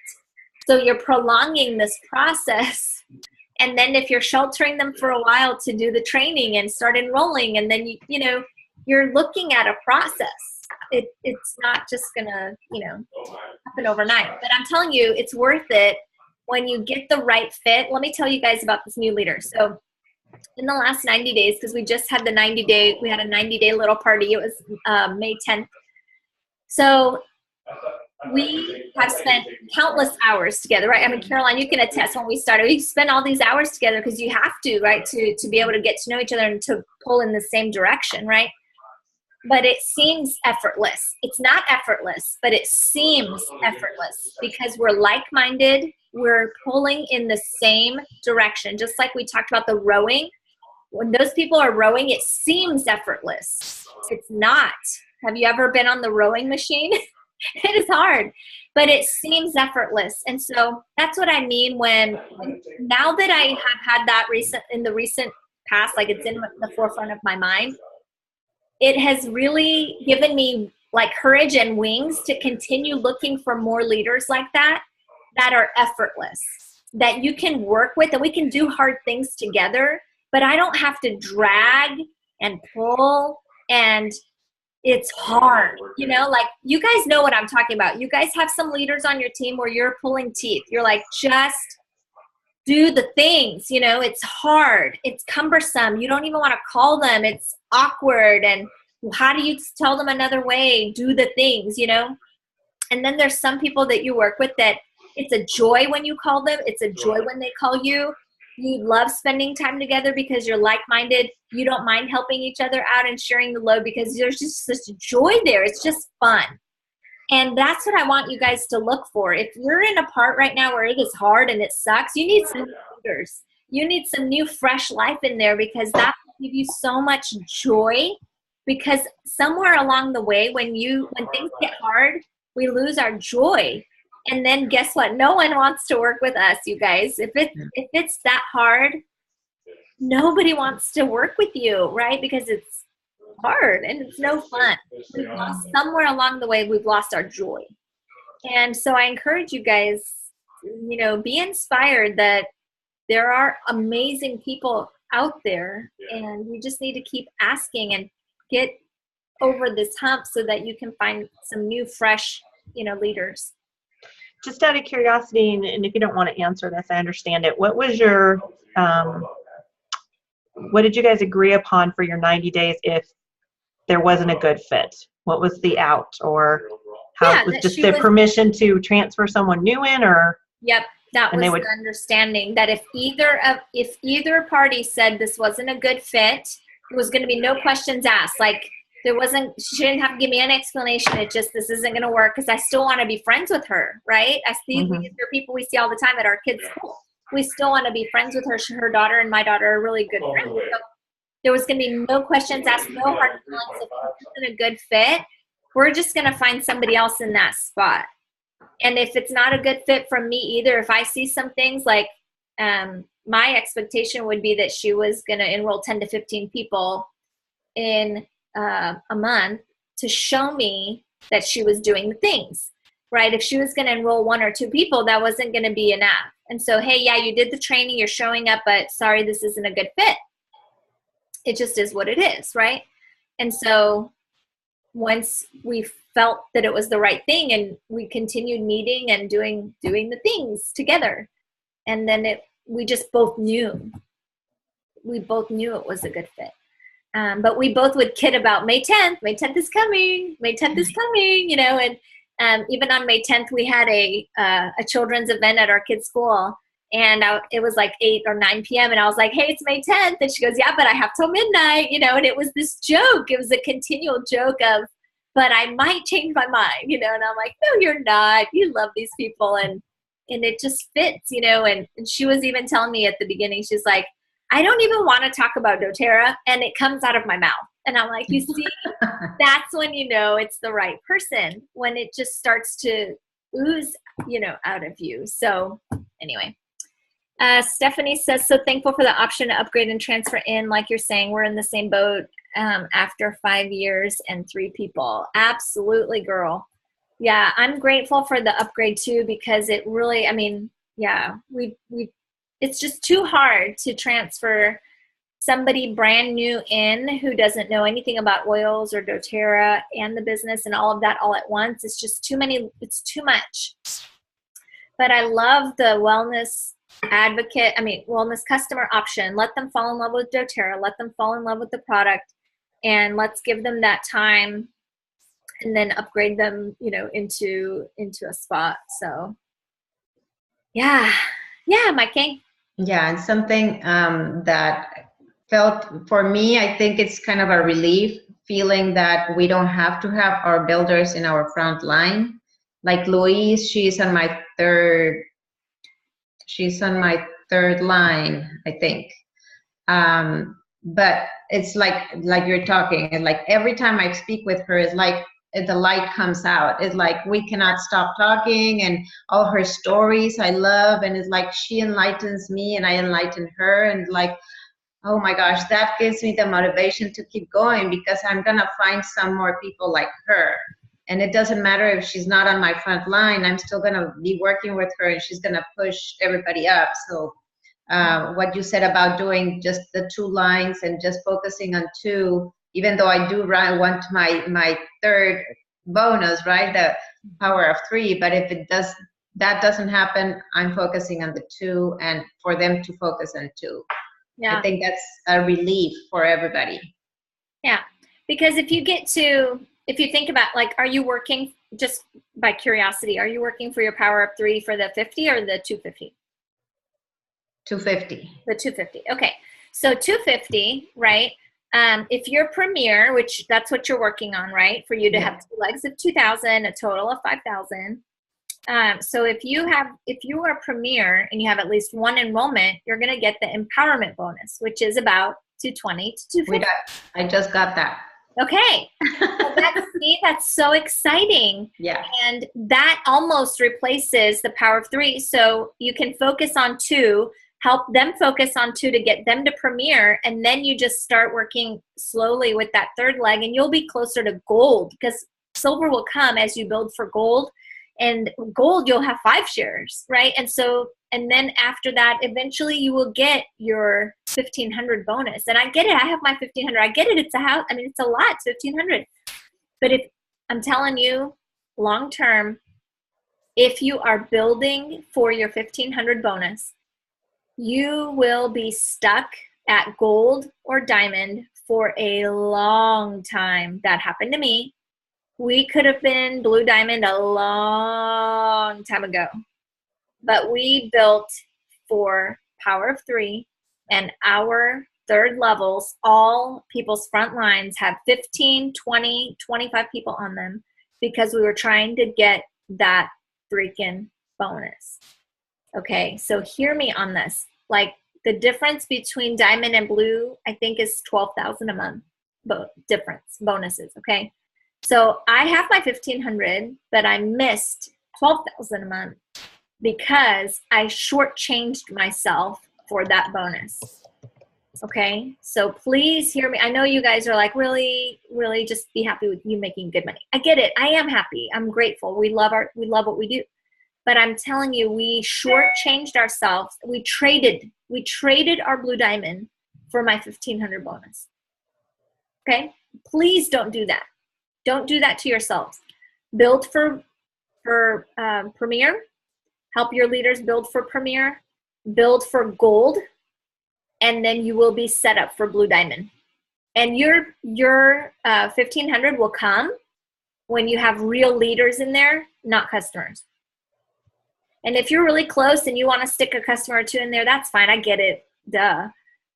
So you're prolonging this process. And then if you're sheltering them for a while to do the training and start enrolling, and then you're looking at a process. It's not just gonna, happen overnight. But I'm telling you, it's worth it when you get the right fit. Let me tell you guys about this new leader. So in the last 90 days, because we just had we had a 90-day little party. It was May 10th. So we have spent countless hours together, right? I mean, Caroline, you can attest, when we started, we spent all these hours together because you have to, right, to be able to get to know each other and to pull in the same direction, right? But it seems effortless. It's not effortless, but it seems effortless because we're like-minded. We're pulling in the same direction. Just like we talked about the rowing. When those people are rowing, it seems effortless. It's not. Have you ever been on the rowing machine? It is hard, but it seems effortless. And so that's what I mean now that I have had that in the recent past, like it's in the forefront of my mind, it has really given me like courage and wings to continue looking for more leaders like that are effortless, that you can work with, and we can do hard things together, but I don't have to drag and pull, and it's hard, like you guys know what I'm talking about. You guys have some leaders on your team where you're pulling teeth. You're like, just do the things, it's hard. It's cumbersome. You don't even want to call them. It's awkward. And how do you tell them another way? Do the things, And then there's some people that you work with that it's a joy when you call them. It's a joy when they call you. You love spending time together because you're like-minded. You don't mind helping each other out and sharing the load because there's just such joy there. It's just fun. And that's what I want you guys to look for. If you're in a part right now where it is hard and it sucks, you need some leaders. You need some new, fresh life in there, because that will give you so much joy. Because somewhere along the way, when things get hard, we lose our joy. And then guess what? No one wants to work with us, you guys. If it's that hard, nobody wants to work with you, right? Because it's hard and it's no fun. Somewhere along the way, we've lost our joy. And so I encourage you guys, be inspired that there are amazing people out there, and you just need to keep asking and get over this hump so that you can find some new, fresh, leaders. just out of curiosity, and if you don't want to answer this, I understand it. What was your, what did you guys agree upon for your 90 days if there wasn't a good fit? What was the out, or how was just the permission to transfer someone new in, or? Yep, that was the understanding that if either party said this wasn't a good fit, there was going to be no questions asked. Like she didn't have to give me an explanation. It just, this isn't going to work because I still want to be friends with her, right? I see these are people we see all the time at our kids' school. We still want to be friends with her. Her daughter and my daughter are really good friends. So there was going to be no questions asked, no hard feelings. If it wasn't a good fit, we're just going to find somebody else in that spot. And if it's not a good fit from me either, if I see some things like my expectation would be that she was going to enroll 10 to 15 people in a month to show me that she was doing the things, right? If she was going to enroll 1 or 2 people, that wasn't going to be enough. And so, hey, yeah, you did the training, you're showing up, but sorry, this isn't a good fit. It just is what it is, right? And so once we felt that it was the right thing and we continued meeting and doing the things together, and then we just both knew. We both knew it was a good fit. But we both would kid about May 10th. May 10th is coming. May 10th is coming, you know, and even on May 10th, we had a children's event at our kids' school. And it was like 8 or 9 p.m. And I was like, hey, it's May 10th. And she goes, yeah, but I have till midnight, you know, and it was this joke. It was a continual joke of, but I might change my mind, you know, and I'm like, no, you're not. You love these people. And it just fits, you know, and she was even telling me at the beginning, she's like, I don't even want to talk about doTERRA, and it comes out of my mouth. And I'm like, you see, that's when you know it's the right person, when it just starts to ooze, you know, out of you. So anyway. Stephanie says, so thankful for the option to upgrade and transfer in. Like you're saying, we're in the same boat after 5 years and 3 people. Absolutely, girl. Yeah, I'm grateful for the upgrade too, because it really, I mean, yeah, it's just too hard to transfer somebody brand new in who doesn't know anything about oils or doTERRA and the business and all of that all at once. It's just too many, it's too much. But I love the wellness customer option. Let them fall in love with doTERRA. Let them fall in love with the product, and let's give them that time and then upgrade them, you know, into a spot. So yeah, Mike King. Yeah, and something that felt for me, I think it's kind of a relief feeling that we don't have to have our builders in our front line. Like Louise, she's on my third line, I think. But it's like you're talking, and like every time I speak with her, it's like the light comes out. It's like we cannot stop talking, and all her stories I love, and it's like she enlightens me and I enlighten her, and like, oh my gosh, that gives me the motivation to keep going, because I'm gonna find some more people like her. And it doesn't matter if she's not on my front line, I'm still gonna be working with her, and she's gonna push everybody up. So what you said about doing just the 2 lines and just focusing on 2, even though I do want my third bonus, right? The power of 3. But if that doesn't happen, I'm focusing on the 2, and for them to focus on 2. Yeah. I think that's a relief for everybody. Yeah, because if you think about, like, are you working, just by curiosity, are you working for your power of 3 for the 50 or the 250? 250. The 250. Okay. So 250, right? If you're Premier, which that's what you're working on, right? For you to have 2 legs of 2,000, a total of 5,000. So if you are Premier and you have at least 1 enrollment, you're going to get the empowerment bonus, which is about 220 to 250. I just got that. Okay. That's so exciting. Yeah. And that almost replaces the power of 3. So you can focus on 2, help them focus on 2 to get them to Premier, and then you just start working slowly with that 3rd leg, and you'll be closer to gold, because silver will come as you build for gold, and gold you'll have 5 shares, right? And then after that, eventually you will get your 1,500 bonus. And I get it. I have my 1,500. I get it. It's a house. I mean, it's a lot. It's 1,500. But if I'm telling you, long term, if you are building for your 1500 bonus, you will be stuck at gold or diamond for a long time. That happened to me. We could have been blue diamond a long time ago, but we built for power of 3, and our third levels, all people's front lines have 15, 20, 25 people on them because we were trying to get that freaking bonus. Okay, so hear me on this. Like, the difference between diamond and blue, I think, is 12,000 a month difference, bonuses, okay? So I have my 1,500, but I missed 12,000 a month because I shortchanged myself for that bonus. Okay, so please hear me. I know you guys are like, really, really just be happy with you making good money. I get it. I am happy. I'm grateful. We love what we do. But I'm telling you, we shortchanged ourselves. We traded our blue diamond for my 1,500 bonus. Okay, please don't do that. Don't do that to yourselves. Build for Premier. Help your leaders build for Premier. Build for gold. And then you will be set up for blue diamond. And your 1,500 will come when you have real leaders in there, not customers. And if you're really close and you want to stick a customer or two in there, that's fine. I get it. Duh.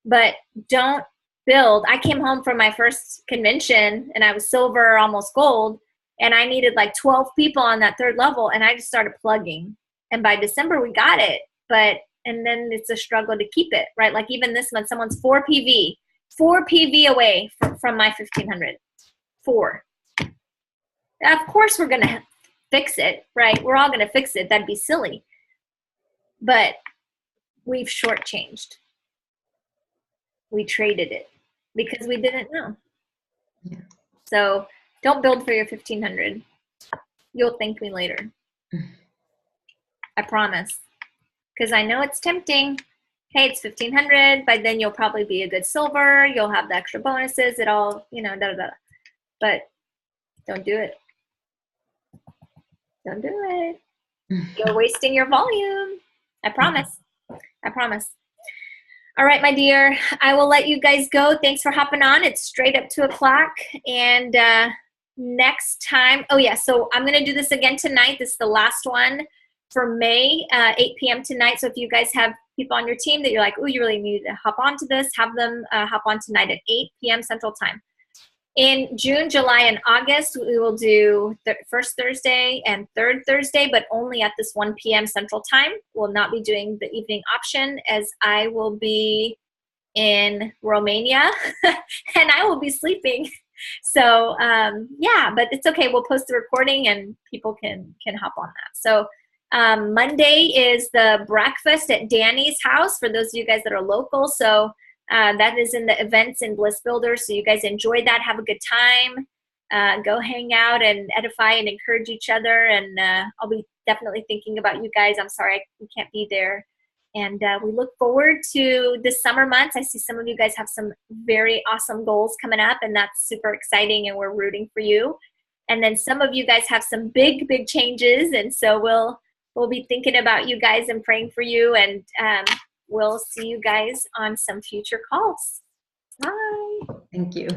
But don't build. I came home from my first convention and I was silver, almost gold, and I needed like 12 people on that third level, and I just started plugging. And by December, we got it. And then it's a struggle to keep it, right? Like even this month, someone's 4 PV away from my 1,500. 4. Of course, we're going to fix it, right? We're all going to fix it. That'd be silly. But we've shortchanged. We traded it because we didn't know. Yeah. So don't build for your 1,500. You'll thank me later. I promise. Because I know it's tempting. Hey, it's 1,500, but then you'll probably be a good silver. You'll have the extra bonuses. It all, But don't do it. Don't do it. You're wasting your volume. I promise. I promise. All right, my dear. I will let you guys go. Thanks for hopping on. It's straight up 2:00. And next time, so I'm going to do this again tonight. This is the last one for May, 8 p.m. tonight. So if you guys have people on your team that you're like, oh, you really need to hop on to this, have them hop on tonight at 8 p.m. Central Time. In June, July, and August, we will do first Thursday and third Thursday, but only at this 1 p.m. Central Time. We'll not be doing the evening option as I will be in Romania and I will be sleeping. So, but it's okay. We'll post the recording and people can hop on that. So Monday is the breakfast at Danny's house for those of you guys that are local. So that is in the events in Bliss Builder. So you guys enjoy that. Have a good time. Go hang out and edify and encourage each other. And I'll be definitely thinking about you guys. I'm sorry we can't be there. And we look forward to the summer months. I see some of you guys have some very awesome goals coming up, and that's super exciting, and we're rooting for you. And then some of you guys have some big, big changes, and so we'll be thinking about you guys and praying for you, and we'll see you guys on some future calls. Bye. Thank you.